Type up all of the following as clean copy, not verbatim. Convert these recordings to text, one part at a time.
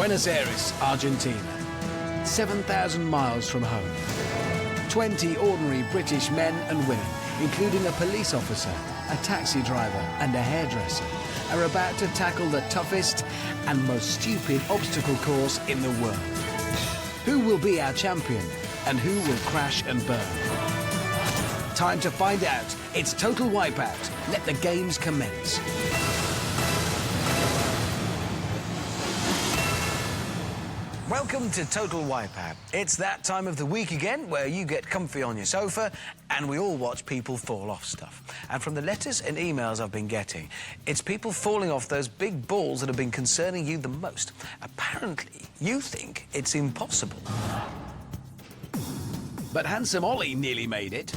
Buenos Aires, Argentina. 7,000 miles from home. 20 ordinary British men and women, including a police officer, a taxi driver and a hairdresser, are about to tackle the toughest and most stupid obstacle course in the world. Who will be our champion and who will crash and burn? Time to find out. It's Total Wipeout. Let the games commence. Welcome to Total Wipeout. It's that time of the week again where you get comfy on your sofa and we all watch people fall off stuff. And from the letters and emails I've been getting, it's people falling off those big balls that have been concerning you the most. Apparently, you think it's impossible. But Handsome Ollie nearly made it.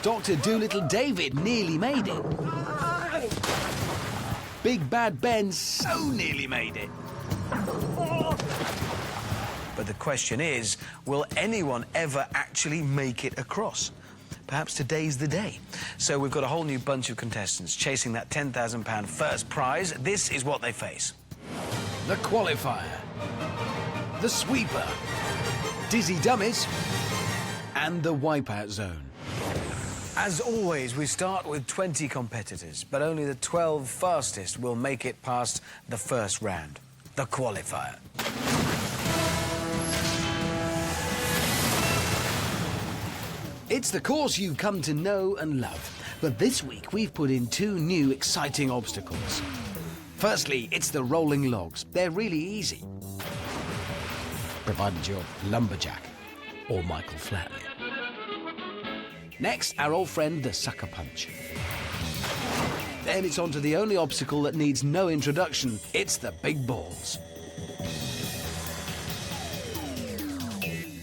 Dr. Doolittle David nearly made it. Big Bad Ben so nearly made it. But the question is, will anyone ever actually make it across? Perhaps today's the day. So we've got a whole new bunch of contestants chasing that £10,000 first prize. This is what they face. The qualifier, the sweeper, dizzy dummies, and the wipeout zone. As always, we start with 20 competitors, but only the 12 fastest will make it past the first round, the qualifier. It's the course you've come to know and love, but this week we've put in two new exciting obstacles. Firstly, it's the rolling logs. They're really easy, provided you're Lumberjack or Michael Flatley. Next, our old friend, the sucker punch. Then it's on to the only obstacle that needs no introduction. It's the big balls.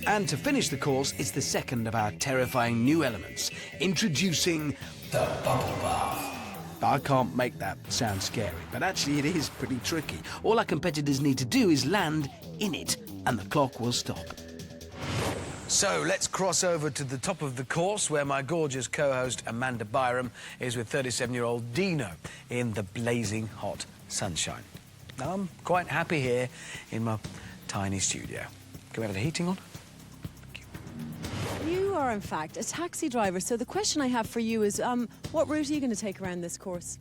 And to finish the course, it's the second of our terrifying new elements, introducing the bubble bath. I can't make that sound scary, but actually it is pretty tricky. All our competitors need to do is land in it, and the clock will stop. So let's cross over to the top of the course, where my gorgeous co-host Amanda Byram is with 37-year-old Dino in the blazing hot sunshine. Now, I'm quite happy here in my tiny studio. Can we have the heating on? You are, in fact, a taxi driver, so the question I have for you is, what route are you going to take around this course?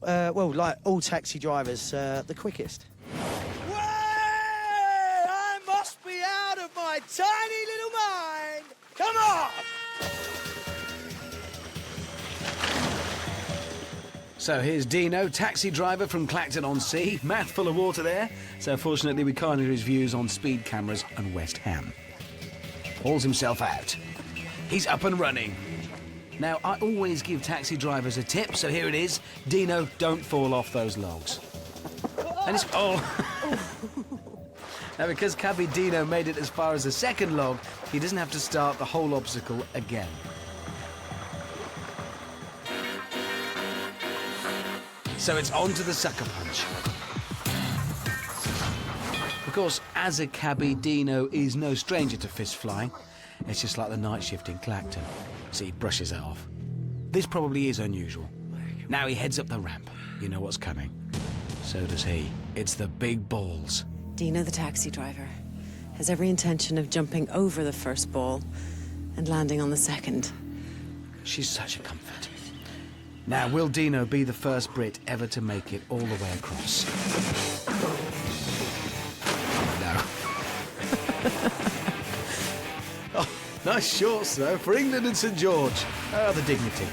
Well, like all taxi drivers, the quickest. Well, I must be out of my tiny little mind. Come on! So here's Dino, taxi driver from Clacton-on-Sea. Mouthful of water there. So fortunately we can't hear his views on speed cameras and West Ham. Hauls himself out. He's up and running. Now, I always give taxi drivers a tip, so here it is. Dino, don't fall off those logs. And it's... Oh! Now, because Cabby Dino made it as far as the second log, he doesn't have to start the whole obstacle again. So it's on to the sucker punch. Of course, as a cabbie, Dino is no stranger to fist flying. It's just like the night shift in Clacton. So he brushes it off. This probably is unusual. Now he heads up the ramp. You know what's coming. So does he. It's the big balls. Dino, the taxi driver, has every intention of jumping over the first ball and landing on the second. She's such a comfort. Now, will Dino be the first Brit ever to make it all the way across? No. Oh, nice shorts, though, for England and St George. Oh, the dignity.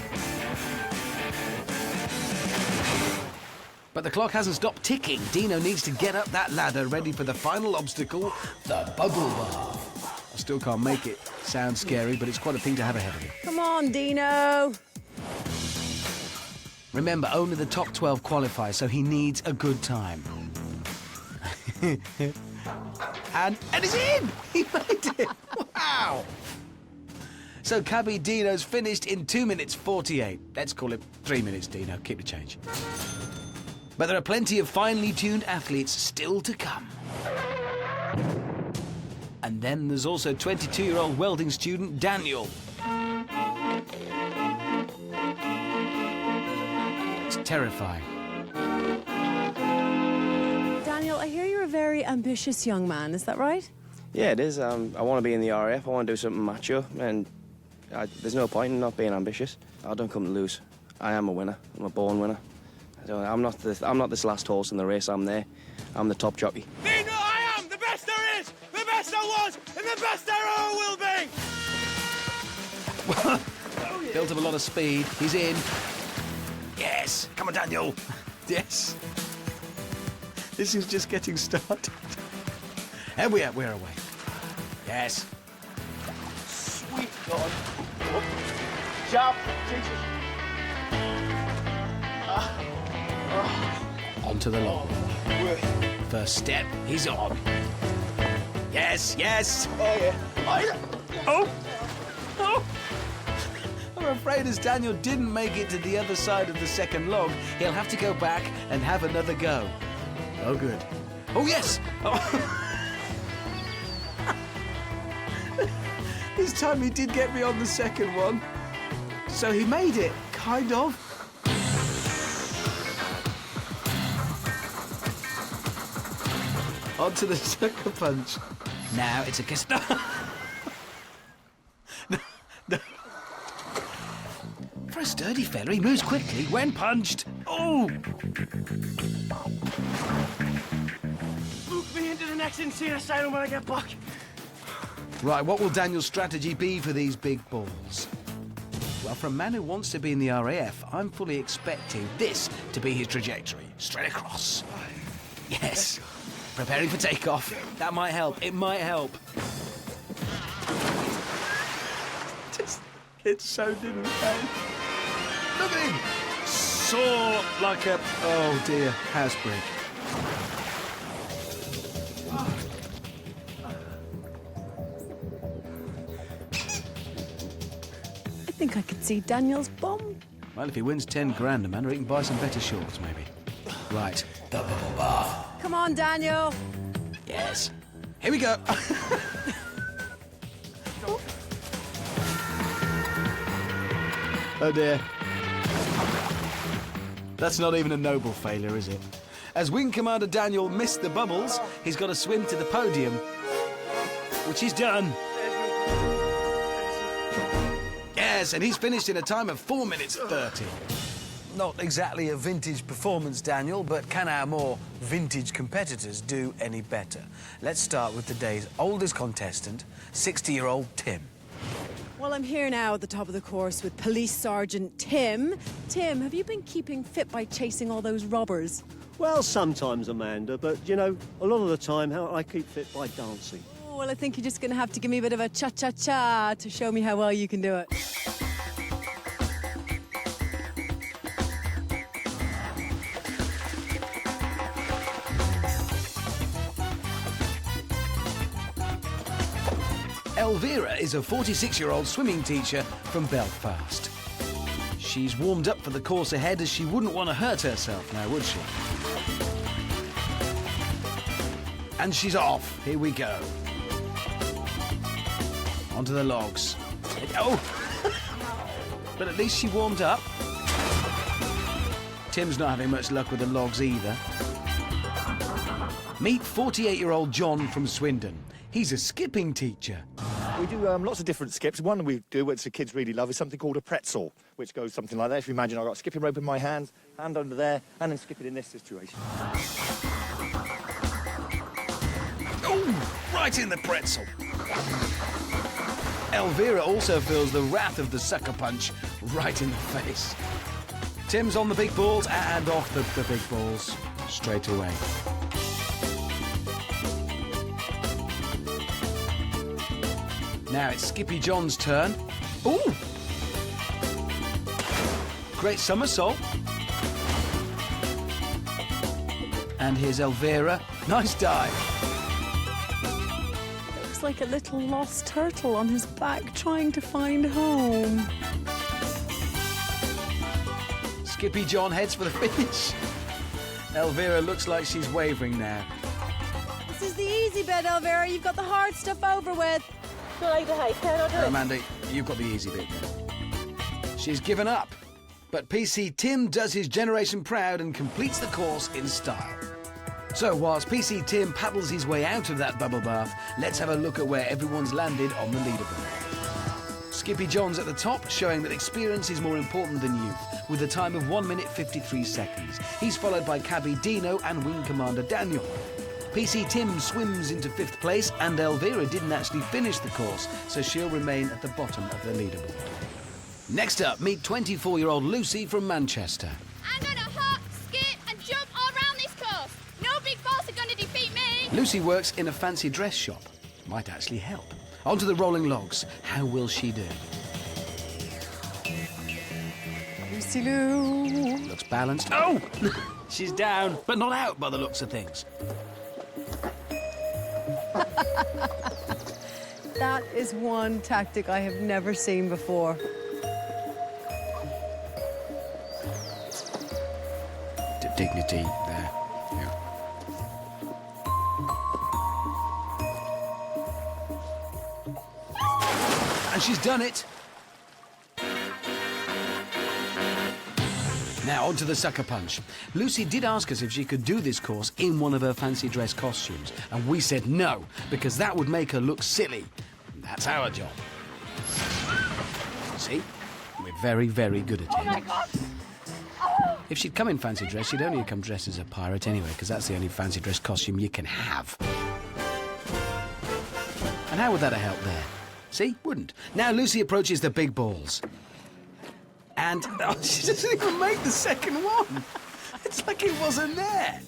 But the clock hasn't stopped ticking. Dino needs to get up that ladder ready for the final obstacle, the bubble bath. I still can't make it sound scary, but it's quite a thing to have ahead of you. Come on, Dino! Remember, only the top 12 qualify, so he needs a good time. and he's in! He made it! Wow! So Cabby Dino's finished in 2 minutes 48. Let's call it 3 minutes, Dino. Keep the change. But there are plenty of finely tuned athletes still to come. And then there's also 22-year-old welding student Daniel. It's terrifying. Daniel, I hear you're a very ambitious young man, is that right? Yeah, it is. I want to be in the RAF. I want to do something macho, and there's no point in not being ambitious. I don't come to lose. I am a winner. I'm a born winner. I'm not this last horse in the race. I'm there. I'm the top jockey. Mean I am the best there is, the best there was, and the best there ever will be. Built up a lot of speed. He's in. Yes. Come on, Daniel. Yes. This is just getting started. And we're away. Yes. Sweet God. Jump, Jesus. Onto the log. First step, he's on. Yes, yes. Oh, yeah. Oh! Oh! I'm afraid as Daniel didn't make it to the other side of the second log, he'll have to go back and have another go. Oh, good. Oh, yes! Oh. This time he did get me on the second one. So he made it, kind of. Onto the sucker punch. Now it's a kiss. No. No. For a sturdy fella, he moves quickly when punched. Oh! Book me into the next insane asylum when I get back. Right, what will Daniel's strategy be for these big balls? Well, for a man who wants to be in the RAF, I'm fully expecting this to be his trajectory. Straight across. Yes. Preparing for takeoff. That might help. It might help. It so didn't pay. Look at him! Soar like a... Oh, dear. House brick. I think I could see Daniel's bum. Well, if he wins 10 grand a man, or he can buy some better shorts, maybe. Right. The bubble bath. Come on, Daniel. Yes. Here we go. Oh dear. That's not even a noble failure, is it? As Wing Commander Daniel missed the bubbles, he's got to swim to the podium, which he's done. Yes, and he's finished in a time of 4 minutes 30. Not exactly a vintage performance, Daniel, but can our more vintage competitors do any better? Let's start with today's oldest contestant, 60-year-old Tim. Well, I'm here now at the top of the course with Police Sergeant Tim. Tim, have you been keeping fit by chasing all those robbers? Well, sometimes, Amanda, but, you know, a lot of the time, I keep fit by dancing. Oh, well, I think you're just going to have to give me a bit of a cha-cha-cha to show me how well you can do it. Elvira is a 46-year-old swimming teacher from Belfast. She's warmed up for the course ahead as she wouldn't want to hurt herself now, would she? And she's off. Here we go. Onto the logs. Oh! But at least she warmed up. Tim's not having much luck with the logs either. Meet 48-year-old John from Swindon. He's a skipping teacher. We do lots of different skips. One we do, which the kids really love, is something called a pretzel, which goes something like that. If you imagine I've got a skipping rope in my hand under there, and then skip it in this situation. Oh, right in the pretzel. Elvira also feels the wrath of the sucker punch right in the face. Tim's on the big balls and off the big balls straight away. Now it's Skippy John's turn. Ooh! Great somersault. And here's Elvira. Nice dive. Looks like a little lost turtle on his back trying to find home. Skippy John heads for the finish. Elvira looks like she's wavering now. This is the easy bit, Elvira. You've got the hard stuff over with. Amanda, you've got the easy bit there. She's given up. But PC Tim does his generation proud and completes the course in style. So whilst PC Tim paddles his way out of that bubble bath, let's have a look at where everyone's landed on the leaderboard. Skippy John's at the top, showing that experience is more important than youth, with a time of 1 minute 53 seconds. He's followed by Cabby Dino and Wing Commander Daniel. PC Tim swims into 5th place, and Elvira didn't actually finish the course, so she'll remain at the bottom of the leaderboard. Next up, meet 24-year-old Lucy from Manchester. I'm gonna hop, skip and jump all around this course. No big balls are gonna defeat me. Lucy works in a fancy dress shop. Might actually help. Onto the rolling logs. How will she do? Lucy Lou. Looks balanced. Oh! She's down, but not out by the looks of things. That is one tactic I have never seen before. Dignity there. Yeah. And she's done it. Now on to the sucker punch. Lucy did ask us if she could do this course in one of her fancy dress costumes, and we said no, because that would make her look silly. That's our job. See? We're very, very good at it. Oh my God. If she'd come in fancy dress, she'd only come dressed as a pirate anyway, because that's the only fancy dress costume you can have. And how would that have helped there? See? Wouldn't. Now Lucy approaches the big balls. And she doesn't even make the second one. It's like it wasn't there.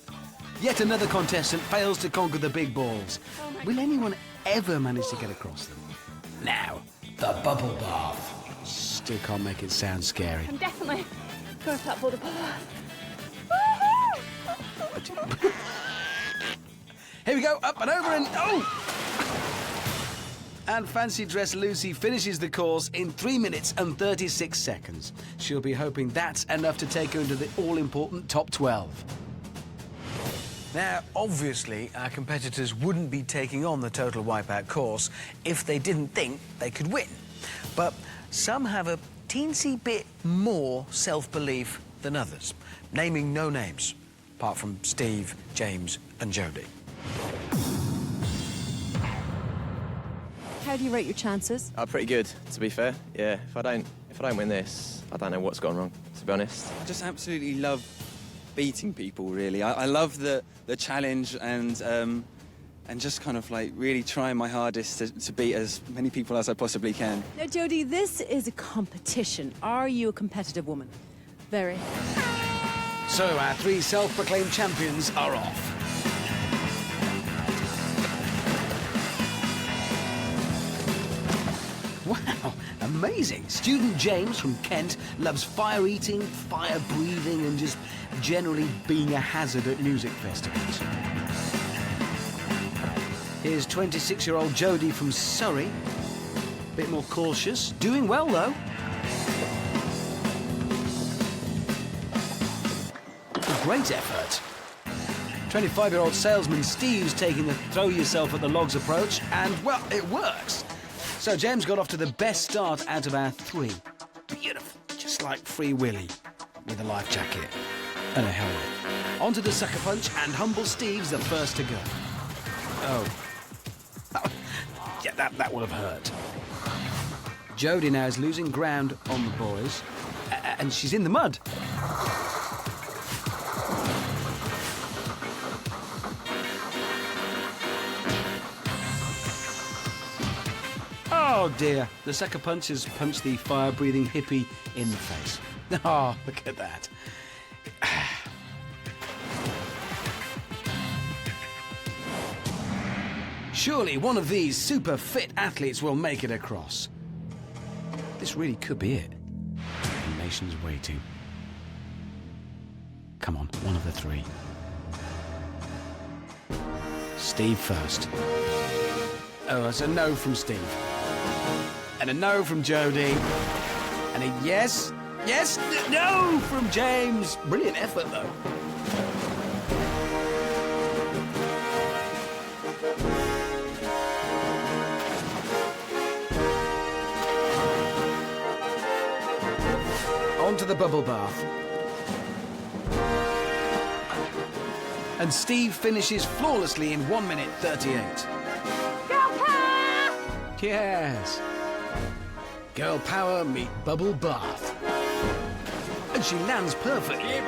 Yet another contestant fails to conquer the big balls. Will anyone ever manage to get across them? Now, the bubble bath. Still can't make it sound scary. I'm definitely going for that bubble bath. Here we go, up and over and... Oh! And fancy dress Lucy finishes the course in 3 minutes and 36 seconds. She'll be hoping that's enough to take her into the all-important top 12. Now, obviously, our competitors wouldn't be taking on the Total Wipeout course if they didn't think they could win. But some have a teensy bit more self-belief than others, naming no names, apart from Steve, James and Jodie. How do you rate your chances? Pretty good, to be fair. Yeah, if I don't win this, I don't know what's gone wrong, to be honest. I just absolutely love beating people, really. I love the challenge and just kind of like really trying my hardest to beat as many people as I possibly can. Now, Jodie, this is a competition. Are you a competitive woman? Very. So our 3 self-proclaimed champions are off. Wow, amazing. Student James from Kent loves fire eating, fire breathing and just generally being a hazard at music festivals. Here's 26-year-old Jodie from Surrey. Bit more cautious. Doing well, though. A great effort. 25-year-old salesman Steve's taking the throw yourself at the logs approach, and, well, it works. So James got off to the best start out of our 3. Beautiful, just like Free Willy, with a life jacket and a helmet. On to the sucker punch, and humble Steve's the first to go. Oh. Yeah, that would have hurt. Jodie now is losing ground on the boys, and she's in the mud. Oh dear, the sucker punch has punched the fire-breathing hippie in the face. Oh, look at that. Surely one of these super fit athletes will make it across. This really could be it. The nation's waiting. Come on, one of the 3. Steve first. Oh, that's a no from Steve. And a no from Jodie. And a yes, no from James. Brilliant effort, though. On to the bubble bath. And Steve finishes flawlessly in 1 minute 38. Girl power! Yes. Girl power meet bubble bath. And she lands perfectly.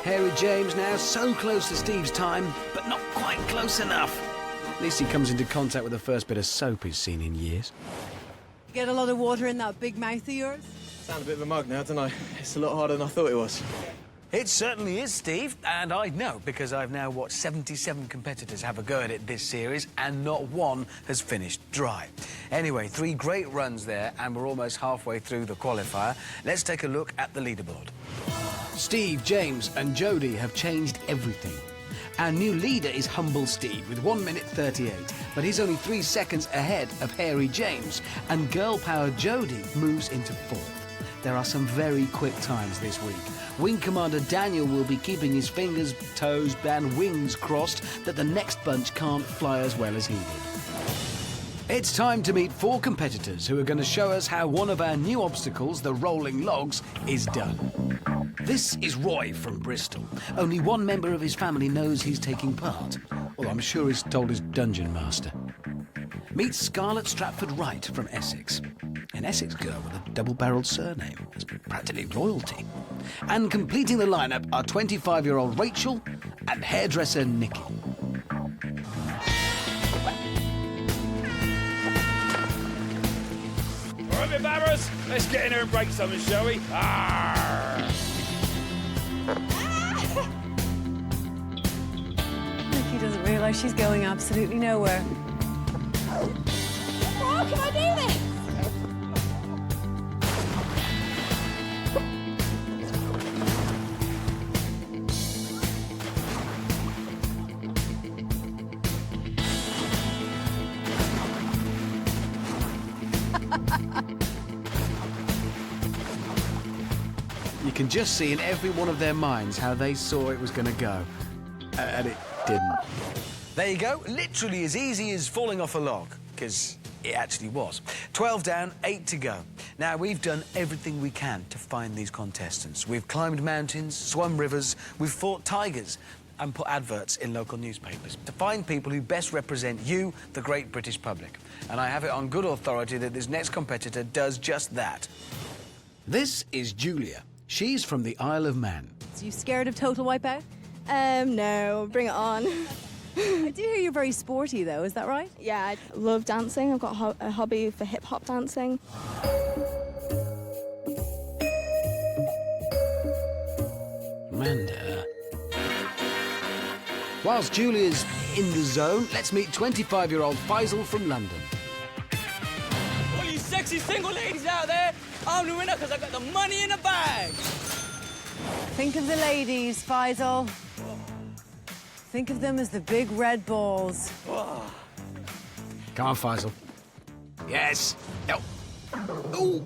Harry James now so close to Steve's time, but not quite close enough. At least he comes into contact with the first bit of soap he's seen in years. You get a lot of water in that big mouth of yours? Sound a bit of a mug now, don't I? It's a lot harder than I thought it was. It certainly is, Steve, and I know because I've now watched 77 competitors have a go at it this series, and not one has finished dry. Anyway, 3 great runs there, and we're almost halfway through the qualifier. Let's take a look at the leaderboard. Steve, James and Jodie have changed everything. Our new leader is Humble Steve with 1 minute 38, but he's only 3 seconds ahead of Hairy James, and Girl Power Jodie moves into 4th. There are some very quick times this week. Wing Commander Daniel will be keeping his fingers, toes and wings crossed that the next bunch can't fly as well as he did. It's time to meet 4 competitors who are going to show us how one of our new obstacles, the rolling logs, is done. This is Roy from Bristol. Only one member of his family knows he's taking part. Well, I'm sure he's told his dungeon master. Meet Scarlett Stratford Wright from Essex. An Essex girl with a double-barrelled surname. It's practically royalty. And completing the lineup are 25-year-old Rachel and hairdresser Nikki. All right, bit babbers, let's get in here and break something, shall we? Arr! Nikki doesn't realise she's going absolutely nowhere. How can I do this? You can just see in every one of their minds how they saw it was going to go. And it didn't. There you go, literally as easy as falling off a log, because it actually was. 12 down, 8 to go. Now, we've done everything we can to find these contestants. We've climbed mountains, swum rivers, we've fought tigers, and put adverts in local newspapers to find people who best represent you, the great British public. And I have it on good authority that this next competitor does just that. This is Julia. She's from the Isle of Man. So you scared of total wipeout? No, bring it on. I do hear you're very sporty, though. Is that right? Yeah, I love dancing. I've got a hobby for hip-hop dancing. Amanda. Whilst Julia's in the zone, let's meet 25-year-old Faisal from London. All you sexy single ladies out there, I'm the winner because I got the money in the bag. Think of the ladies, Faisal. Think of them as the big red balls. Come on, Faisal. Yes. No. Ooh.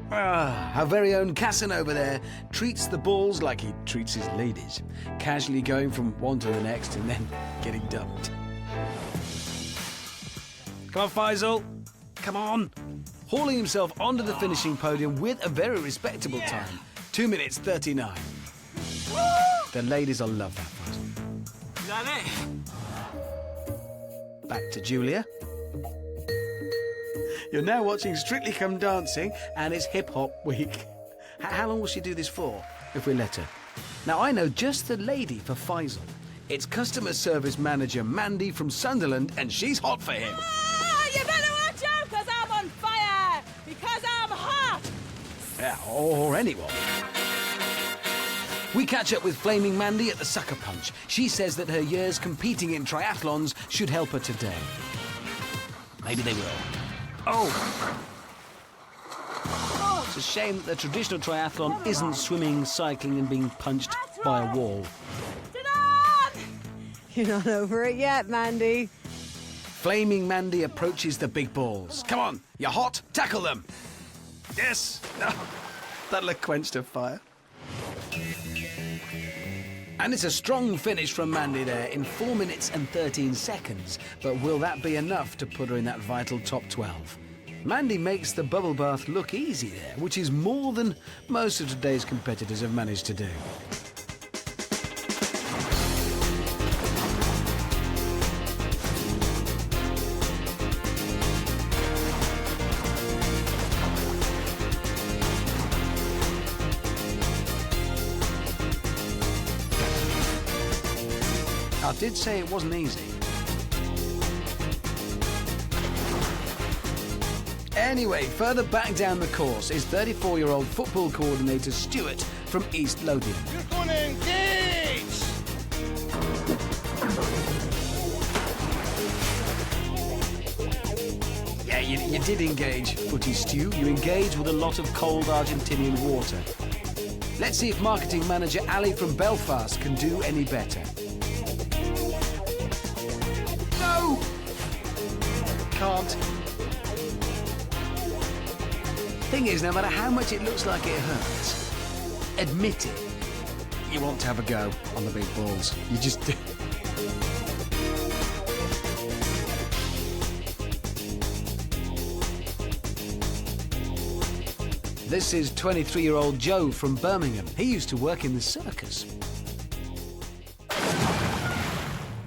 Our very own Casanova there treats the balls like he treats his ladies, casually going from one to the next and then getting dumped. Come on, Faisal. Come on. Hauling himself onto the finishing podium with a very respectable time. 2 minutes 39. The ladies will love that, Faisal. Is that it? Back to Julia. You're now watching Strictly Come Dancing, and it's Hip Hop Week. How long will she do this for, if we let her? Now, I know just the lady for Faisal. It's customer service manager Mandy from Sunderland, and she's hot for him. Ah, you better watch out because I'm on fire, because I'm hot. Yeah, or anyone. We catch up with Flaming Mandy at the Sucker Punch. She says that her years competing in triathlons should help her today. Maybe they will. Oh! It's a shame that the traditional triathlon isn't swimming, cycling and being punched by a wall. You're not over it yet, Mandy. Flaming Mandy approaches the big balls. Come on, you're hot, tackle them. Yes! No. That'll have quenched her fire. And it's a strong finish from Mandy there in 4 minutes and 13 seconds. But will that be enough to put her in that vital top 12? Mandy makes the bubble bath look easy there, which is more than most of today's competitors have managed to do. I did say it wasn't easy. Anyway, further back down the course is 34-year-old football coordinator Stuart from East Lothian. You're going to engage! Yeah, you did engage, Footy Stew. You engaged with a lot of cold Argentinian water. Let's see if marketing manager Ali from Belfast can do any better. No! Can't. Thing is, no matter how much it looks like it hurts, admit it. You want to have a go on the big balls. You just do. This is 23-year-old Joe from Birmingham. He used to work in the circus.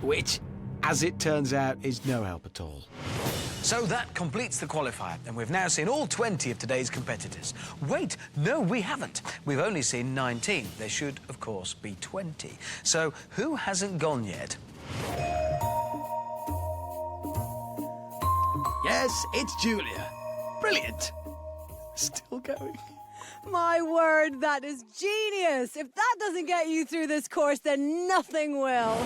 Which, as it turns out, is no help at all. So that completes the qualifier, and we've now seen all 20 of today's competitors. Wait, no, we haven't. We've only seen 19. There should, of course, be 20. So who hasn't gone yet? Yes, it's Julia. Brilliant. Still going. My word, that is genius. If that doesn't get you through this course, then nothing will.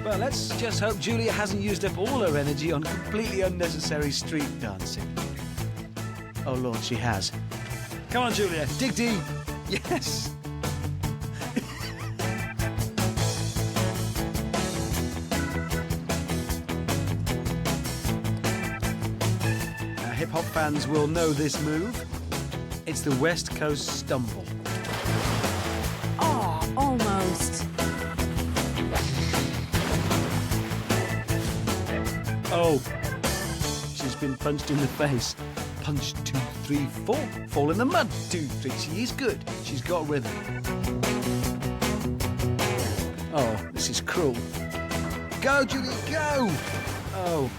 Well, let's just hope Julia hasn't used up all her energy on completely unnecessary street dancing. Oh, Lord, she has. Come on, Julia, dig deep. Yes. Hip-hop fans will know this move. It's the West Coast Stumble. Oh, almost. Oh, she's been punched in the face. Punch 2, 3, 4. Fall in the mud. 2, 3. She is good. She's got rhythm. Oh, this is cruel. Go, Julie, go! Oh.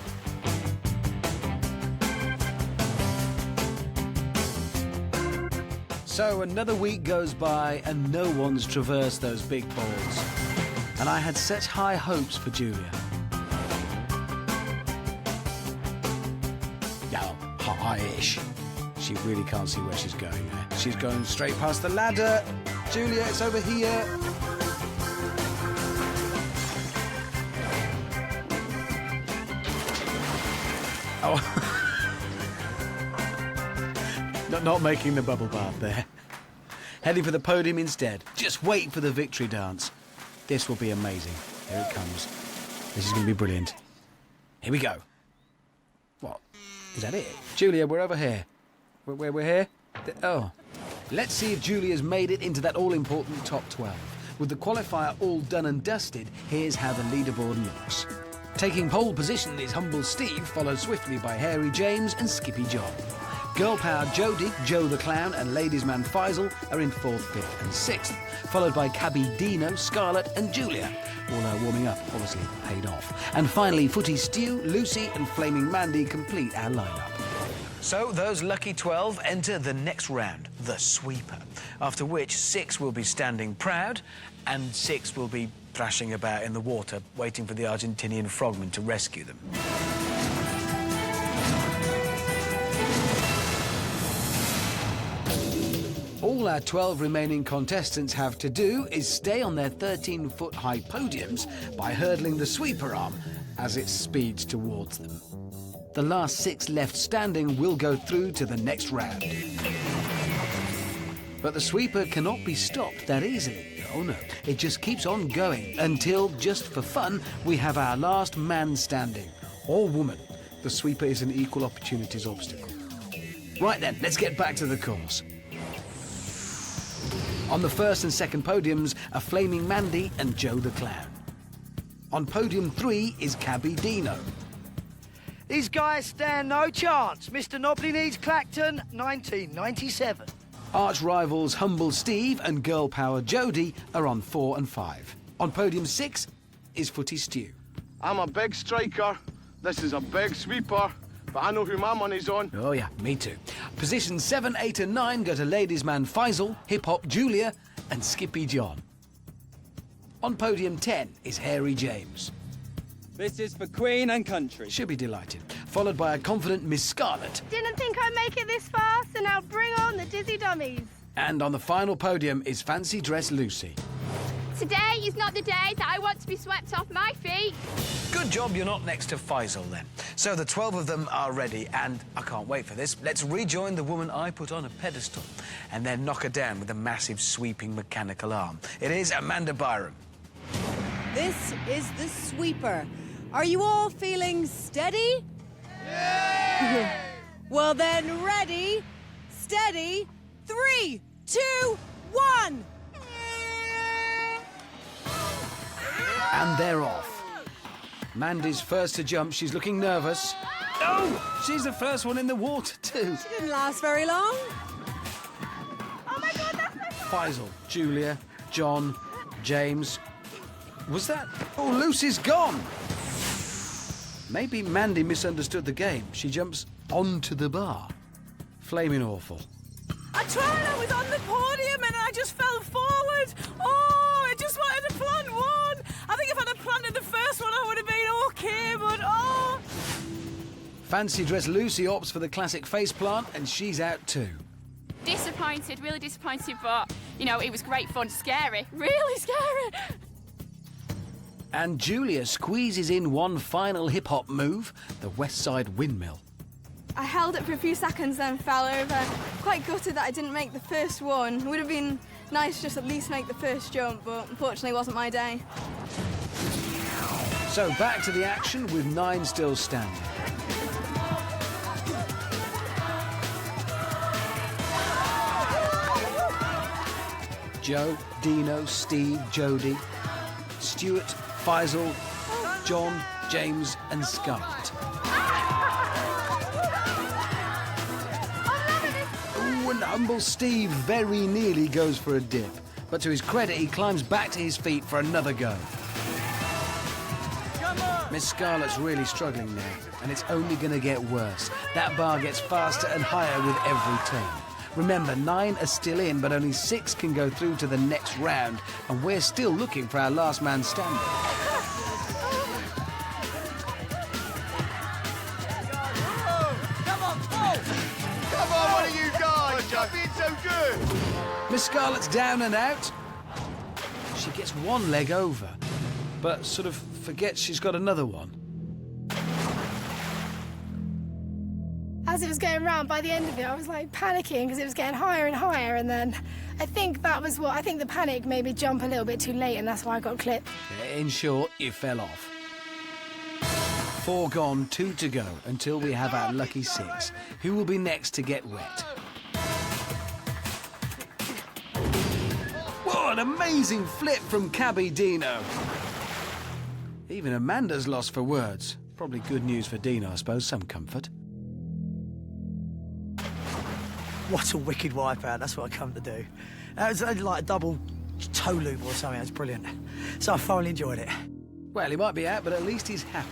So another week goes by and no one's traversed those big balls. And I had such high hopes for Julia. High-ish. She really can't see where she's going there. She's going straight past the ladder. Julia, it's over here. Oh. Not making the bubble bath there. Heading for the podium instead. Just wait for the victory dance. This will be amazing. Here it comes. This is going to be brilliant. Here we go. What? Is that it? Julia, we're over here. We're here? Oh. Let's see if Julia's made it into that all-important top 12. With the qualifier all done and dusted, here's how the leaderboard looks. Taking pole position is Humble Steve, followed swiftly by Hairy James and Skippy John. Girl Power Jodie, Joe the Clown and Ladies Man Faisal are in 4th, 5th and 6th, followed by Cabby Dino, Scarlett and Julia. All our warming up obviously paid off. And finally, Footy Stew, Lucy and Flaming Mandy complete our lineup. So those lucky 12 enter the next round, the sweeper, after which 6 will be standing proud and 6 will be thrashing about in the water, waiting for the Argentinian frogmen to rescue them. All our 12 remaining contestants have to do is stay on their 13-foot-high podiums by hurdling the sweeper arm as it speeds towards them. The last 6 left standing will go through to the next round. But the sweeper cannot be stopped that easily. Oh no, it just keeps on going until, just for fun, we have our last man standing, or woman. The sweeper is an equal opportunities obstacle. Right then, let's get back to the course. On the 1st and 2nd podiums are Flaming Mandy and Joe the Clown. On podium 3 is Cabby Dino. These guys stand no chance. Mr. Nobody Needs Clacton, 1997. Arch rivals Humble Steve and Girl Power Jodie are on 4 and 5. On podium 6 is Footy Stew. I'm a big striker. This is a big sweeper. but I know who my money's on. Oh yeah, me too. Positions 7, 8 and 9 go to ladies' man Faisal, hip-hop Julia and Skippy John. On podium 10 is Hairy James. This is for Queen and Country. She'll be delighted. Followed by a confident Miss Scarlett. Didn't think I'd make it this far, so now bring on the dizzy dummies. And on the final podium is Fancy Dress Lucy. Today is not the day that I want to be swept off my feet. Good job you're not next to Faisal, then. So the 12 of them are ready, and I can't wait for this. Let's rejoin the woman I put on a pedestal and then knock her down with a massive, sweeping mechanical arm. It is Amanda Byram. This is the sweeper. Are you all feeling steady? Yeah! Well then, ready, steady, 3, 2, 1. And they're off. Mandy's first to jump. She's looking nervous. Oh, she's the first one in the water too. She didn't last very long. Oh my God, that's my Faisal, Julia, John, James. Was that? Oh, Lucy's gone. Maybe Mandy misunderstood the game. She jumps onto the bar. Flaming awful. I tried, I was on the podium and I just fell forward. Oh, I just wanted to plant one. I think if I'd have planted the first one, I would have been okay, but oh. Fancy Dress Lucy opts for the classic face plant and she's out too. Disappointed, really disappointed, but, you know, it was great fun. Scary, really scary. And Julia squeezes in one final hip-hop move, the West Side Windmill. I held it for a few seconds, then fell over. Quite gutted that I didn't make the first one. It would have been nice to just at least make the first jump, but unfortunately it wasn't my day. So back to the action with 9 still standing. Joe, Dino, Steve, Jody, Stuart, Faisal, John, James and Scarlett. Ooh, and humble Steve very nearly goes for a dip. But to his credit, he climbs back to his feet for another go. Miss Scarlett's really struggling now, and it's only going to get worse. That bar gets faster and higher with every turn. Remember, 9 are still in, but only 6 can go through to the next round, and we're still looking for our last man standing. Come on, one of you guys! You're being so good! Miss Scarlett's down and out. She gets one leg over, but sort of forgets she's got another one. As it was going round, by the end of it, I was like panicking because it was getting higher and higher, and then I think the panic made me jump a little bit too late, and that's why I got clipped. In short, you fell off. 4 gone, 2 to go, until we have our lucky 6. Who will be next to get wet? Whoa, an amazing flip from Cabby Dino. Even Amanda's lost for words. Probably good news for Dino, I suppose, some comfort. What a wicked wipeout, that's what I come to do. It was like a double toe loop or something, it was brilliant. So I thoroughly enjoyed it. Well, he might be out, but at least he's happy.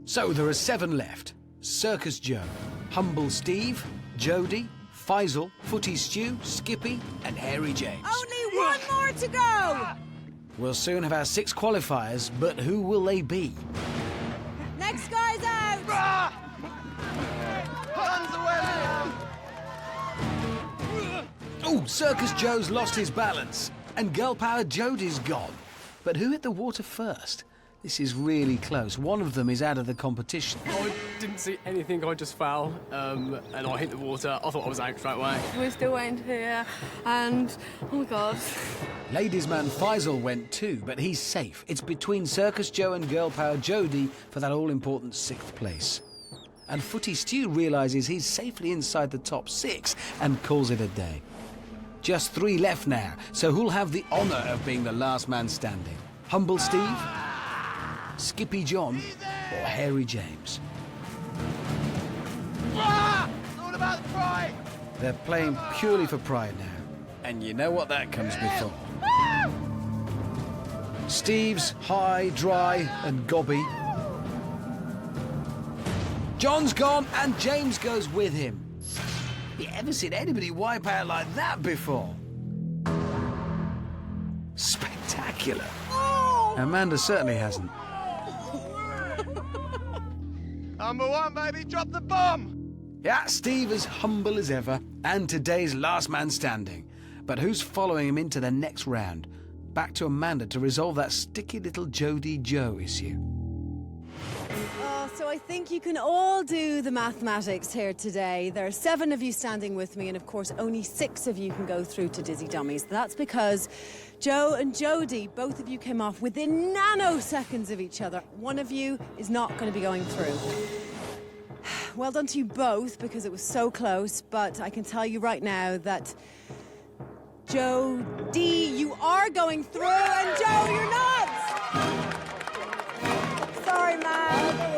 So there are 7 left. Circus Joe, Humble Steve, Jody, Faisal, Footy Stew, Skippy and Hairy James. Only 1 more to go! We'll soon have our 6 qualifiers, but who will they be? Next guy's out! Oh, Circus Joe's lost his balance, and Girl Power Jody's gone. But who hit the water first? This is really close. One of them is out of the competition. I didn't see anything, I just fell, and I hit the water. I thought I was out straight away. We're still waiting to hear, and oh my God. Ladies' man Faisal went too, but he's safe. It's between Circus Joe and Girl Power Jody for that all-important 6th place. And Footy Stew realises he's safely inside the top 6 and calls it a day. Just 3 left now, so who'll have the honour of being the last man standing? Humble Steve, Skippy John, or Hairy James? It's all about the pride! They're playing purely for pride now, and you know what that comes before. Steve's high, dry and gobby. John's gone and James goes with him. You ever seen anybody wipe out like that before? Spectacular. Amanda certainly hasn't. Number one, baby, drop the bomb! Yeah, Steve as humble as ever, and today's last man standing. But who's following him into the next round? Back to Amanda to resolve that sticky little Jodie Joe issue. So I think you can all do the mathematics here today. There are 7 of you standing with me, and of course only 6 of you can go through to Dizzy Dummies. That's because Joe and Jodie, both of you came off within nanoseconds of each other. One of you is not going to be going through. Well done to you both, because it was so close, but I can tell you right now that Jodie, you are going through, and Joe, you're not! Sorry, man.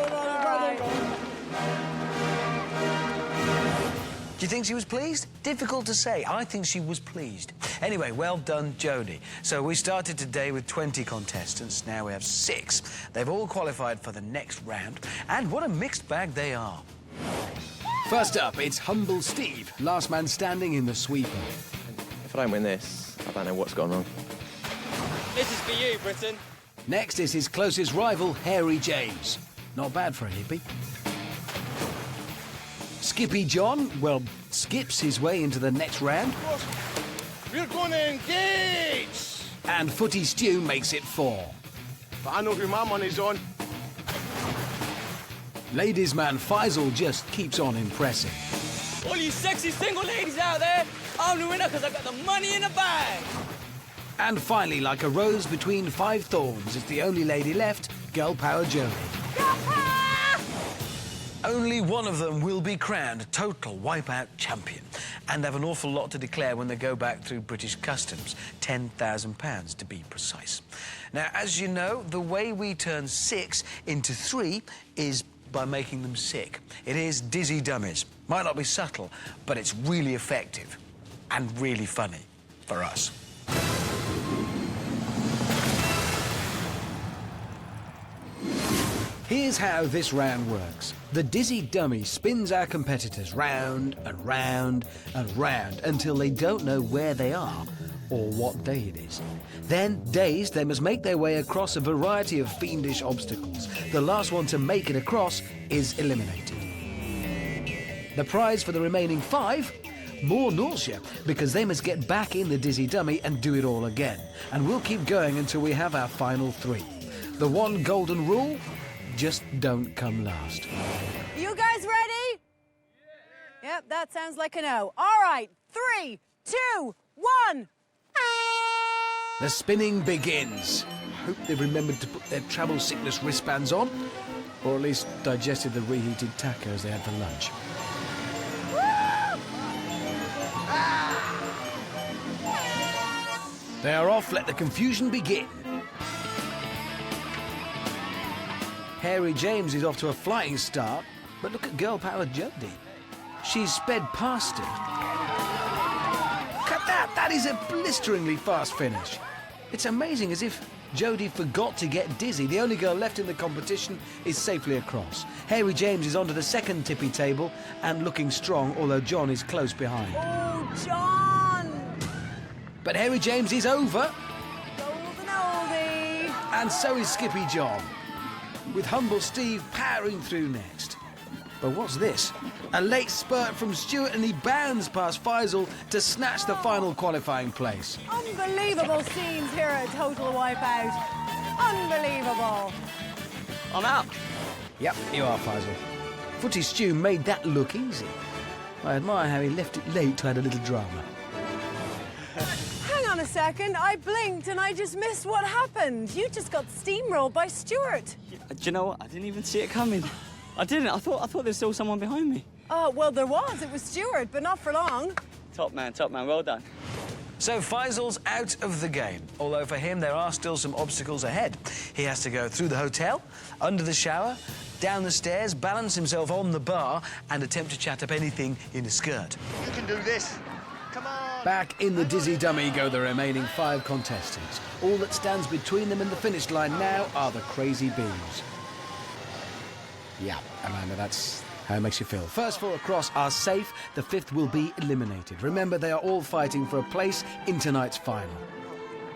Do you think she was pleased? Difficult to say. I think she was pleased. Anyway, well done, Jodie. So we started today with 20 contestants. Now we have 6. They've all qualified for the next round. And what a mixed bag they are. First up, it's Humble Steve, last man standing in the sweeper. If I don't win this, I don't know what's gone wrong. This is for you, Britain. Next is his closest rival, Harry James. Not bad for a hippie. Skippy John, well, skips his way into the next round. We're gonna engage! And Footy Stew makes it 4. But I know who my money's on. Ladies man Faisal just keeps on impressing. All you sexy single ladies out there, I'm the winner because I got the money in the bag. And finally, like a rose between 5 thorns, it's the only lady left, Girl Power Jodie. Only one of them will be crowned total Wipeout champion and have an awful lot to declare when they go back through British customs, £10,000 to be precise. Now, as you know, the way we turn 6 into 3 is by making them sick. It is Dizzy Dummies. Might not be subtle, but it's really effective and really funny for us. Here's how this round works. The Dizzy Dummy spins our competitors round and round and round until they don't know where they are or what day it is. Then, dazed, they must make their way across a variety of fiendish obstacles. The last one to make it across is eliminated. The prize for the remaining 5? More nausea, because they must get back in the Dizzy Dummy and do it all again. And we'll keep going until we have our final 3. The one golden rule: just don't come last. You guys ready? Yep, that sounds like a no. All right, 3, 2, 1. The spinning begins. Hope they've remembered to put their travel sickness wristbands on, or at least digested the reheated tacos they had for lunch. They are off, let the confusion begin. Harry James is off to a flying start, but look at Girl Power Jodie. She's sped past him. Cut that! That is a blisteringly fast finish. It's amazing, as if Jodie forgot to get dizzy. The only girl left in the competition is safely across. Harry James is onto the second tippy table and looking strong, although John is close behind. Oh, John! But Harry James is over. Golden oldie. And so is Skippy John, with Humble Steve powering through next. But what's this? A late spurt from Stuart, and he bounds past Faisal to snatch the final qualifying place. Unbelievable scenes here at Total Wipeout. Unbelievable. I'm out. Yep, you are, Faisal. Footy Stew made that look easy. I admire how he left it late to add a little drama. Hang on a second. I blinked and I just missed what happened. You just got steamrolled by Stuart. Do you know what? I didn't even see it coming. I didn't. I thought there was still someone behind me. Oh, well, there was. It was Stuart, but not for long. Top man, well done. So Faisal's out of the game, although for him there are still some obstacles ahead. He has to go through the hotel, under the shower, down the stairs, balance himself on the bar, and attempt to chat up anything in a skirt. You can do this. Come on. Back in the Dizzy Dummy go the remaining 5 contestants. All that stands between them and the finish line now are the crazy beams. Yeah, Amanda, that's How it makes you feel. First 4 across are safe. The 5th will be eliminated. Remember, they are all fighting for a place in tonight's final.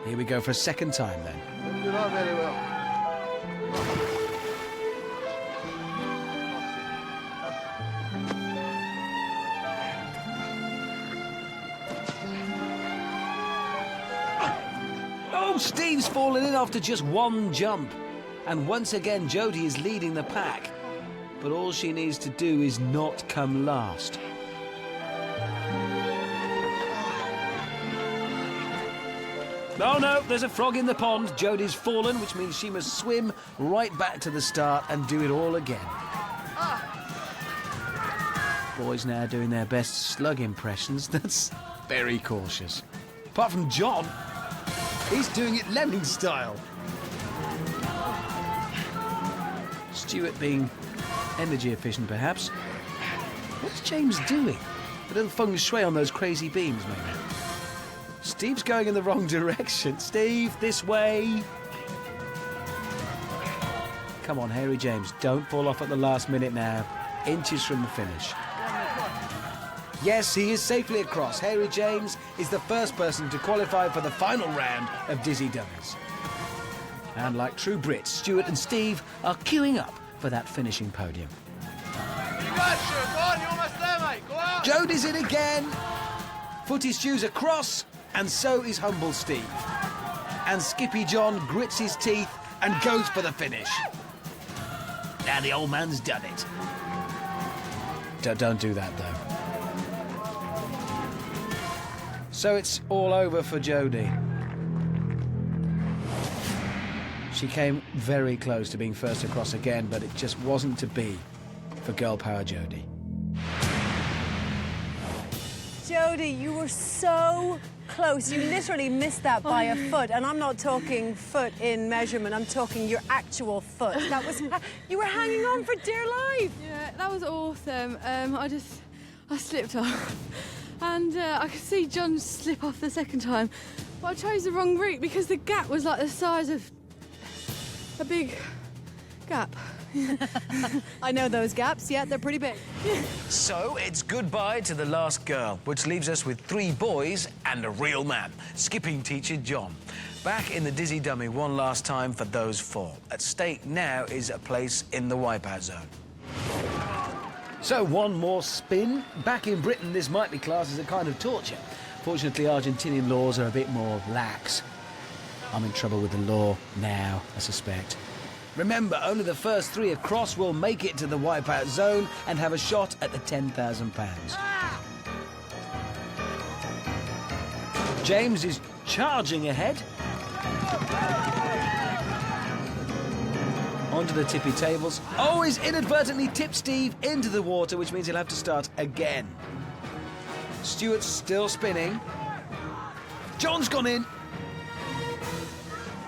Here we go for a second time then. Good on, very well. Oh, Steve's fallen in after just one jump. And once again, Jodie is leading the pack. But all she needs to do is not come last. Oh no, there's a frog in the pond. Jodie's fallen, which means she must swim right back to the start and do it all again. Boys now doing their best slug impressions. That's very cautious. Apart from John, he's doing it lemming style. Stuart being energy efficient, perhaps. What's James doing? A little feng shui on those crazy beams, maybe. Steve's going in the wrong direction. Steve, this way. Come on, Harry James, don't fall off at the last minute now. Inches from the finish. Yes, he is safely across. Harry James is the first person to qualify for the final round of Dizzy Dummies. And like true Brits, Stuart and Steve are queuing up for that finishing podium. You got it, Stuart. Go on, you're almost there, mate. Go out. Jodie's in again. Footy Stu's across, and so is Humble Steve. And Skippy John grits his teeth and goes for the finish. Now the old man's done it. Don't do that, though. So it's all over for Jodie. She came very close to being first across again, but it just wasn't to be for Girl Power Jodie. Jodie, you were so close. You literally missed that by a foot. And I'm not talking foot in measurement, I'm talking your actual foot. That was... You were hanging on for dear life. Yeah, that was awesome. I slipped off. And I could see John slip off the second time. But I chose the wrong route because the gap was like the size of a big gap. I know those gaps, yeah, they're pretty big. So it's goodbye to the last girl, which leaves us with 3 boys and a real man, skipping teacher John. Back in the Dizzy Dummy one last time for those 4. At stake now is a place in the Wipeout zone. So one more spin. Back in Britain, this might be classed as a kind of torture. Fortunately, Argentinian laws are a bit more lax. I'm in trouble with the law now, I suspect. Remember, only the first 3 across will make it to the Wipeout zone and have a shot at the £10,000. James is charging ahead. Onto the tippy tables. Oh, he's inadvertently tipped Steve into the water, which means he'll have to start again. Stuart's still spinning. John's gone in.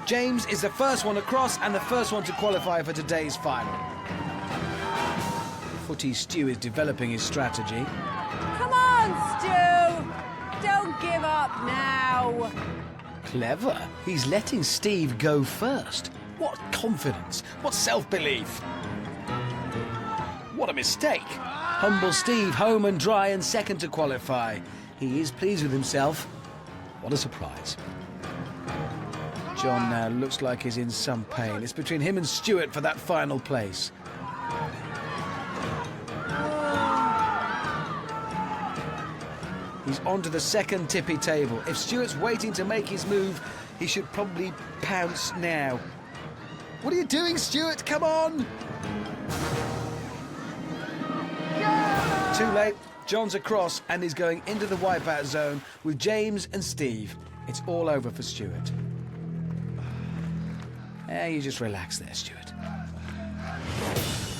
James is the first one across and the first one to qualify for today's final. Footy Stu is developing his strategy. Come on, Stu! Don't give up now. Clever. He's letting Steve go first. What confidence. What self-belief. What a mistake. Humble Steve home and dry and second to qualify. He is pleased with himself. What a surprise. John now looks like he's in some pain. It's between him and Stuart for that final place. He's onto the second tippy table. If Stuart's waiting to make his move, he should probably pounce now. What are you doing, Stuart? Come on! Too late. John's across and is going into the Wipeout zone with James and Steve. It's all over for Stuart. You just relax there, Stuart.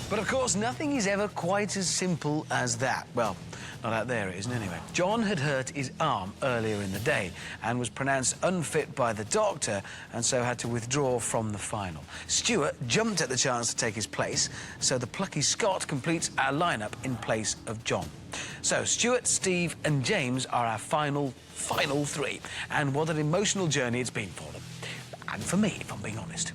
But of course, nothing is ever quite as simple as that. Well, not out there it isn't anyway. John had hurt his arm earlier in the day and was pronounced unfit by the doctor and so had to withdraw from the final. Stuart jumped at the chance to take his place, so the plucky Scot completes our lineup in place of John. So Stuart, Steve and James are our final 3. And what an emotional journey it's been for them. And for me, if I'm being honest.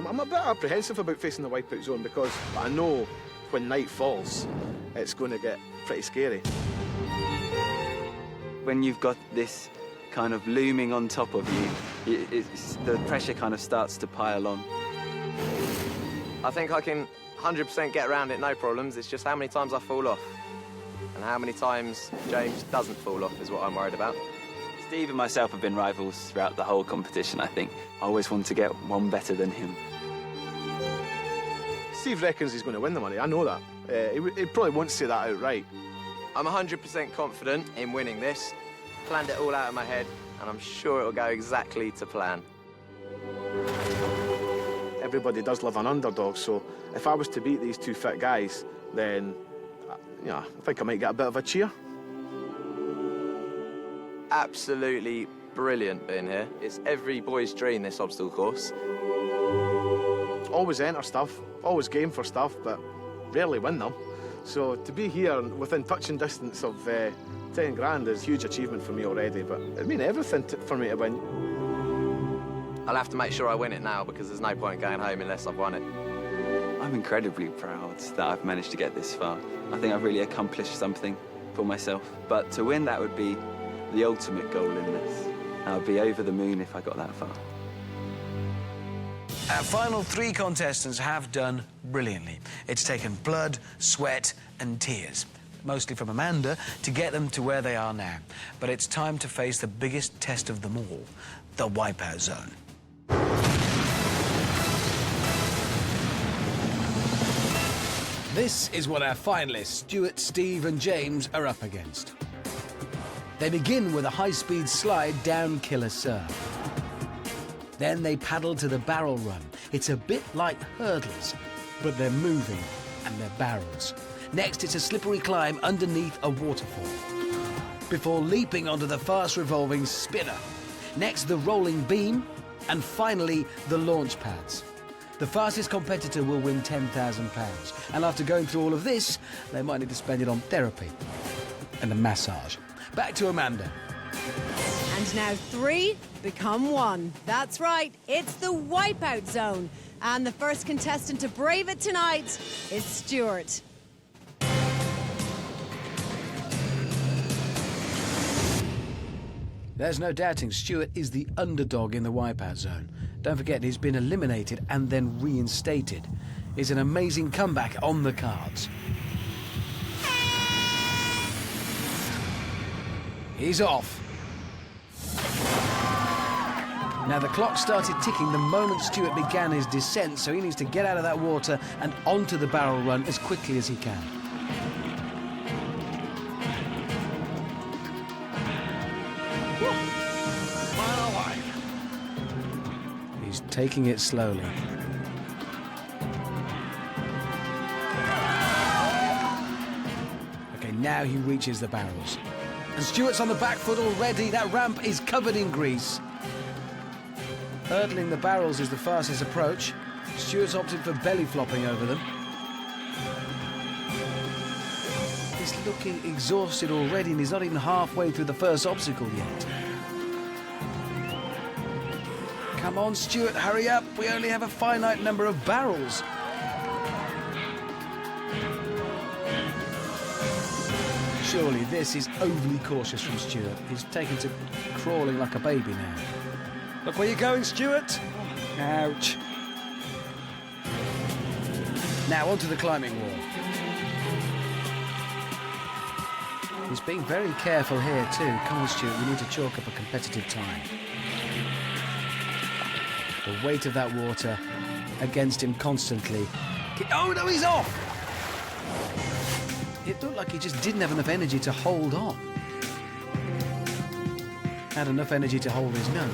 I'm I'm a bit apprehensive about facing the wipeout zone because I know when night falls, it's going to get pretty scary. When you've got this kind of looming on top of you, the pressure kind of starts to pile on. I think I can 100% get around it, no problems. It's just how many times I fall off. And how many times James doesn't fall off is what I'm worried about. Steve and myself have been rivals throughout the whole competition, I think. I always want to get one better than him. Steve reckons he's going to win the money, I know that. He probably won't say that outright. I'm 100% confident in winning this. Planned it all out in my head, and I'm sure it'll go exactly to plan. Everybody does love an underdog, so if I was to beat these two fit guys, then, I think I might get a bit of a cheer. Absolutely brilliant being here. It's every boy's dream, this obstacle course. Always enter stuff, always game for stuff, but rarely win them. So to be here within touching distance of 10 grand is a huge achievement for me already, but it'd mean everything for me to win. I'll have to make sure I win it now because there's no point going home unless I've won it. I'm incredibly proud that I've managed to get this far. I think I've really accomplished something for myself. But to win, that would be the ultimate goal in this. I would be over the moon if I got that far. Our final 3 contestants have done brilliantly. It's taken blood, sweat and tears, mostly from Amanda, to get them to where they are now. But it's time to face the biggest test of them all, the Wipeout Zone. This is what our finalists, Stuart, Steve and James, are up against. They begin with a high-speed slide down Killer Surf. Then they paddle to the barrel run. It's a bit like hurdles, but they're moving and they're barrels. Next, it's a slippery climb underneath a waterfall, before leaping onto the fast-revolving spinner. Next, the rolling beam, and finally, the launch pads. The fastest competitor will win £10,000, and after going through all of this, they might need to spend it on therapy and a massage. Back to Amanda. And now 3 become 1. That's right, it's the Wipeout Zone. And the first contestant to brave it tonight is Stuart. There's no doubting Stuart is the underdog in the Wipeout Zone. Don't forget, he's been eliminated and then reinstated. It's an amazing comeback on the cards. He's off. Now, the clock started ticking the moment Stuart began his descent, so he needs to get out of that water and onto the barrel run as quickly as he can. He's taking it slowly. Okay, now he reaches the barrels. And Stuart's on the back foot already. That ramp is covered in grease. Hurdling the barrels is the fastest approach. Stuart's opted for belly flopping over them. He's looking exhausted already, and he's not even halfway through the first obstacle yet. Come on, Stuart, hurry up. We only have a finite number of barrels. Surely this is overly cautious from Stuart. He's taken to crawling like a baby now. Look where you're going, Stuart. Ouch. Now onto the climbing wall. He's being very careful here too. Come on, Stuart, we need to chalk up a competitive time. The weight of that water against him constantly. Oh no, he's off! It looked like he just didn't have enough energy to hold on. Had enough energy to hold his nose.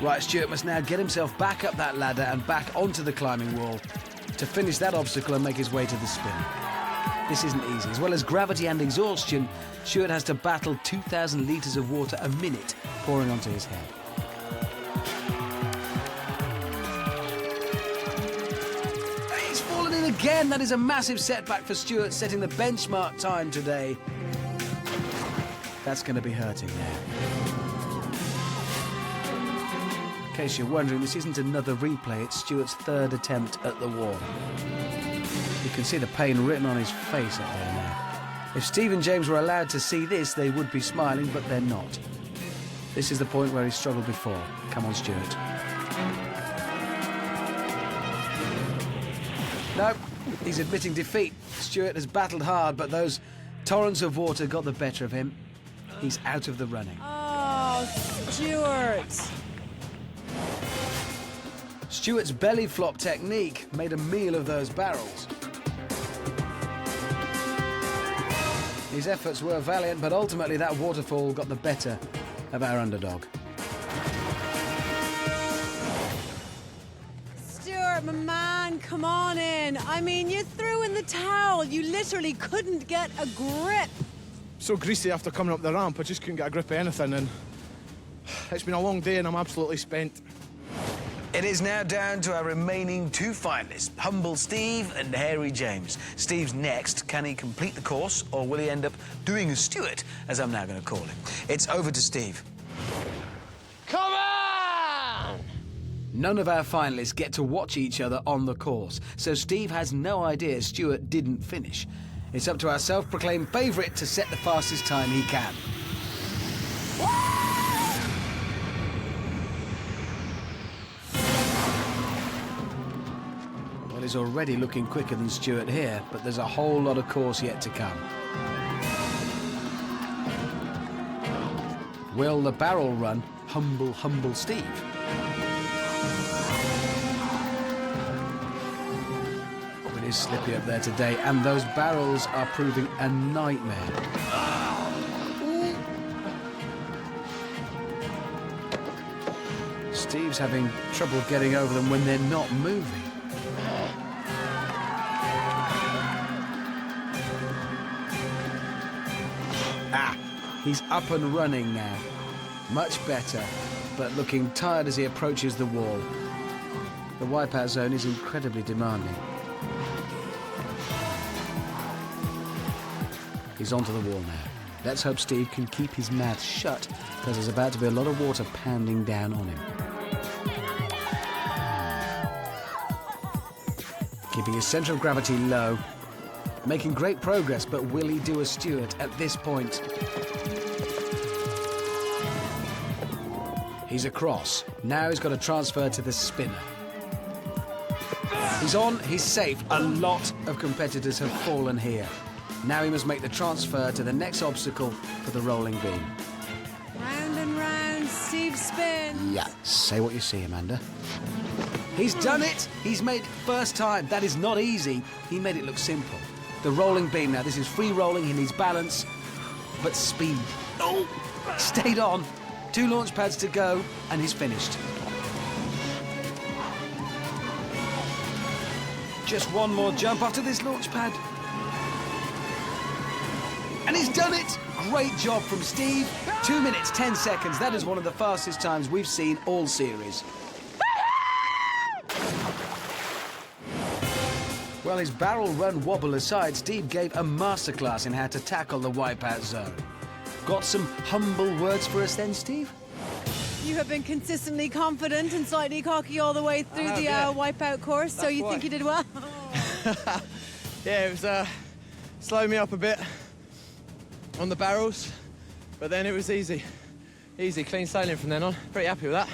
Right, Stuart must now get himself back up that ladder and back onto the climbing wall to finish that obstacle and make his way to the spin. This isn't easy. As well as gravity and exhaustion, Stuart has to battle 2,000 litres of water a minute pouring onto his head. He's fallen in again. That is a massive setback for Stuart, setting the benchmark time today. That's going to be hurting now. case you're wondering, this isn't another replay, it's Stuart's third attempt at the wall. You can see the pain written on his face up there now. If Steve and James were allowed to see this, they would be smiling, but they're not. This is the point where he struggled before. Come on, Stuart. No, he's admitting defeat. Stuart has battled hard, but those torrents of water got the better of him. He's out of the running. Oh, Stuart. Stuart's belly flop technique made a meal of those barrels. His efforts were valiant, but ultimately that waterfall got the better of our underdog. Stuart, my man, come on in. I mean, you threw in the towel. You literally couldn't get a grip. So greasy after coming up the ramp, I just couldn't get a grip of anything, and it's been a long day and I'm absolutely spent. It is now down to our remaining two finalists, Humble Steve and Hairy James. Steve's next. Can he complete the course, or will he end up doing a Stuart, as I'm now going to call him? It's over to Steve. Come on! None of our finalists get to watch each other on the course, so Steve has no idea Stuart didn't finish. It's up to our self-proclaimed favourite to set the fastest time he can. Well, he's already looking quicker than Stuart here, but there's a whole lot of course yet to come. Will the barrel run humble Steve? It is slippy up there today, and those barrels are proving a nightmare. Steve's having trouble getting over them when they're not moving. He's up and running now. Much better, but looking tired as he approaches the wall. The wipeout zone is incredibly demanding. He's onto the wall now. Let's hope Steve can keep his mouth shut, because there's about to be a lot of water pounding down on him. Keeping his centre of gravity low. Making great progress, but will he do a Stuart at this point? He's across. Now he's got to transfer to the spinner. He's on, he's safe. A lot of competitors have fallen here. Now he must make the transfer to the next obstacle for the rolling beam. Round and round, Steve spins. Yeah, say what you see, Amanda. He's done it! He's made first time. That is not easy. He made it look simple. The rolling beam now. This is free rolling. He needs balance, but speed. Oh, stayed on. 2 launch pads to go, and he's finished. Just one more jump after this launch pad. And he's done it! Great job from Steve. 2 minutes, 10 seconds. That is one of the fastest times we've seen all series. Well, his barrel run wobble aside, Steve gave a masterclass in how to tackle the wipeout zone. Got some humble words for us then, Steve? You have been consistently confident and slightly cocky all the way through the wipeout course, so you think you did well? Yeah, it was slowed me up a bit on the barrels, but then it was easy. Easy, clean sailing from then on. Pretty happy with that.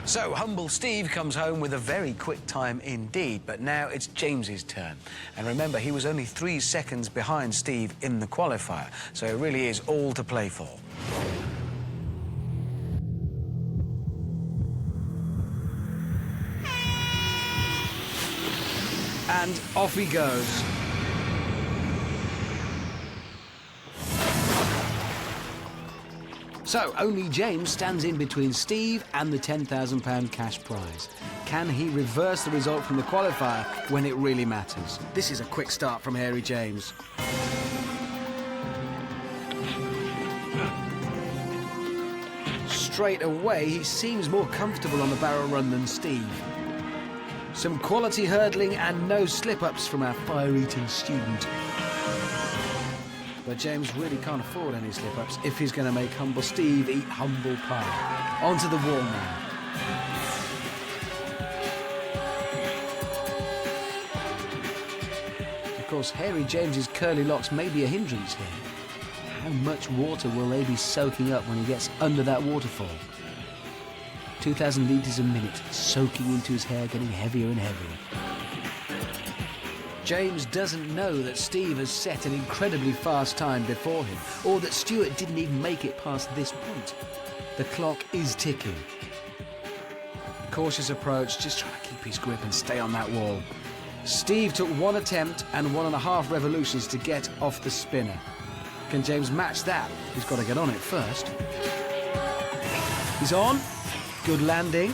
So, Humble Steve comes home with a very quick time indeed, but now it's James's turn. And remember, he was only 3 seconds behind Steve in the qualifier, so it really is all to play for. And off he goes. So, only James stands in between Steve and the £10,000 cash prize. Can he reverse the result from the qualifier when it really matters? This is a quick start from Hairy James. Straight away, he seems more comfortable on the barrel run than Steve. Some quality hurdling and no slip-ups from our fire-eating student. But James really can't afford any slip-ups if he's going to make Humble Steve eat humble pie. Onto the wall now. course, Hairy James's curly locks may be a hindrance here. How much water will they be soaking up when he gets under that waterfall? 2,000 litres a minute, soaking into his hair, getting heavier and heavier. James doesn't know that Steve has set an incredibly fast time before him, or that Stuart didn't even make it past this point. The clock is ticking. Cautious approach, just trying to keep his grip and stay on that wall. Steve took 1 attempt and 1.5 revolutions to get off the spinner. Can James match that? He's got to get on it first. He's on. Good landing.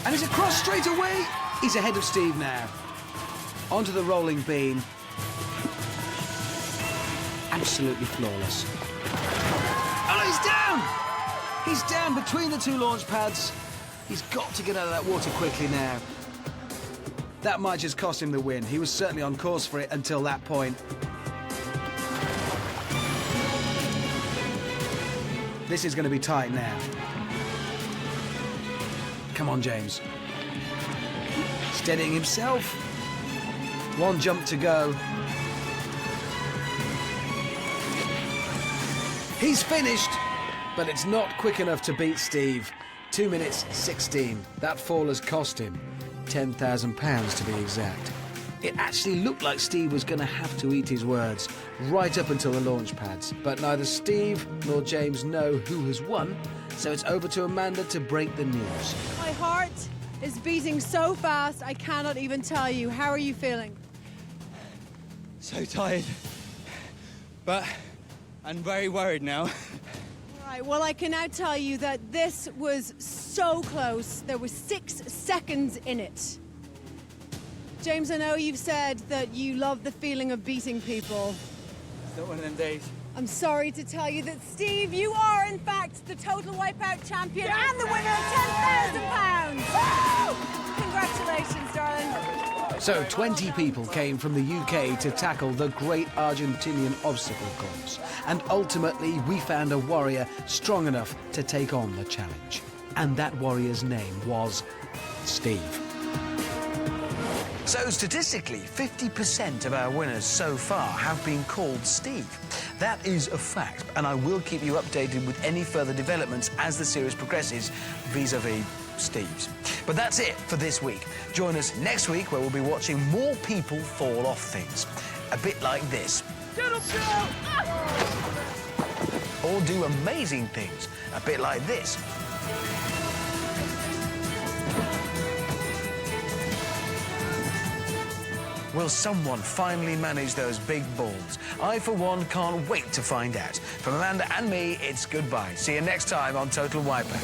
And he's across straight away. He's ahead of Steve now. Onto the rolling beam. Absolutely flawless. Oh, no, he's down! He's down between the 2 launch pads. He's got to get out of that water quickly now. That might just cost him the win. He was certainly on course for it until that point. This is going to be tight now. Come on, James. Steadying himself. 1 jump to go. He's finished, but it's not quick enough to beat Steve. 2 minutes 16. That fall has cost him £10,000 to be exact. It actually looked like Steve was going to have to eat his words right up until the launch pads. But neither Steve nor James know who has won, so it's over to Amanda to break the news. My heart is beating so fast, I cannot even tell you. How are you feeling? So tired. But I'm very worried now. All right, well, I can now tell you that this was so close. There were 6 seconds in it. James, I know you've said that you love the feeling of beating people. It's not one of them days. I'm sorry to tell you that, Steve, you are, in fact, the total Wipeout champion and the winner of £10,000. Congratulations, darling. So 20 people came from the UK to tackle the great Argentinian obstacle course. And ultimately, we found a warrior strong enough to take on the challenge. And that warrior's name was Steve. So statistically, 50% of our winners so far have been called Steve. That is a fact, and I will keep you updated with any further developments as the series progresses vis-a-vis Steve's. But that's it for this week. Join us next week where we'll be watching more people fall off things. A bit like this. Or do amazing things. A bit like this. Will someone finally manage those big balls? I, for one, can't wait to find out. From Amanda and me, it's goodbye. See you next time on Total Wipeout.